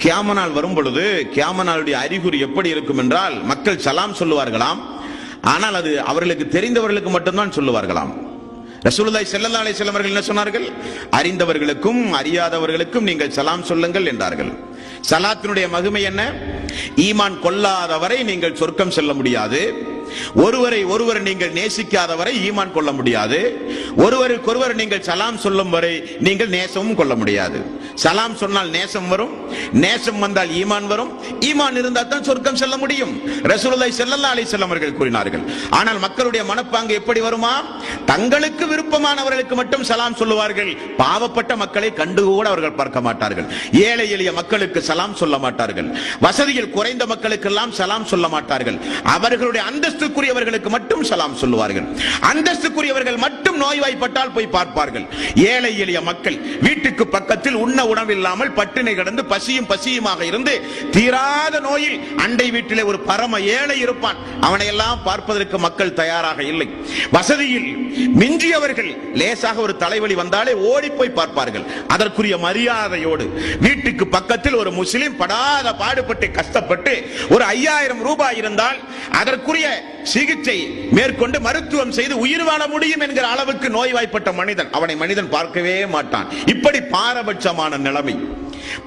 கியாம நாள் வரும் பொழுது கியாம நாளுடைய அறிகுறி எப்படி இருக்கும் என்றால், மக்கள் சலாம் சொல்லுவார்களாம், ஆனால் அது அவர்களுக்கு தெரிந்தவர்களுக்கு மட்டும்தான் சொல்லுவார்களாம். ரசூலுல்லாஹி ஸல்லல்லாஹு அலைஹி வஸல்லம் அவர்கள் என்ன சொன்னார்கள்? அறிந்தவர்களுக்கும் அறியாதவர்களுக்கும் நீங்கள் சலாம் சொல்லுங்கள் என்றார்கள். சலாத்தினுடைய மகிமை என்ன? ஈமான் கொள்ளாதவரை நீங்கள் சொர்க்கம் செல்ல முடியாது, ஒருவரை ஒருவர் நீங்கள் நேசிக்காதவரை ஈமான் கொள்ள முடியாது, ஒருவருக்கொருவர் நீங்கள் சலாம் சொல்லும் வரை நீங்கள் நேசமும் கொள்ள முடியாது. சலாம் சொன்னால் நேசம் வரும், நேசம் வந்தால் ஈமான் வரும், ஈமான் இருந்தால் தான் சொர்க்கம் செல்ல முடியும். ரசூலுல்லாஹி ஸல்லல்லாஹு அலைஹி வஸல்லம் அவர்கள் கூறினார்கள். ஆனால் மக்களுடைய மனப்பாங்கு எப்படி வருமா? தங்களுக்கு விருப்பமானவர்களுக்கு மட்டும் சலாம் சொல்லுவார்கள், பாவப்பட்ட மக்களை கண்டு கூட அவர்கள் பார்க்க மாட்டார்கள். ஏழை எளிய மக்களுக்கு சலாம் சொல்ல மாட்டார்கள், வசதியில் குறைந்த மக்களுக்கெல்லாம் சலாம் சொல்ல மாட்டார்கள். அவர்களுடைய அந்தஸ்துக்குரியவர்களுக்கு மட்டும் சலாம் சொல்லுவார்கள். அந்தஸ்துக்குரியவர்கள் மட்டும் நோய்வாய்ப்பட்டால் போய் பார்ப்பார்கள். ஏழை எளிய மக்கள் வீட்டுக்கு பக்கத்தில் உண்ண உணவில்லாமல் பட்டினி கிடந்து பசியும் பசியுமாக இருந்து தீராத நோயில் அண்டை வீட்டிலே ஒரு பரம ஏழை இருப்பான், அவனை எல்லாம் பார்ப்பதற்கு மக்கள் தயாராக இல்லை. வசதியில் மிஞ்சியவர்கள் லேசாக ஒரு தலைவலி வந்தாலே ஓடி போய் பார்ப்பார்கள். அதற்குரிய மரியாதையோடு வீட்டுக்கு பக்கத்தில் ஒரு முஸ்லிம் படாத பாடுபட்டு கஷ்டப்பட்டு ஒரு 5000 ரூபாய் இருந்தால் அதற்குரிய சிகிச்சை மேற்கொண்டு மருத்துவம் செய்து உயிர் வாழ முடியும் என்கிற அளவுக்கு நோய்வாய்ப்பட்ட மனிதன், அவனை மனிதன் பார்க்கவே மாட்டான். இப்படி பாரபட்சமான நிலைமை.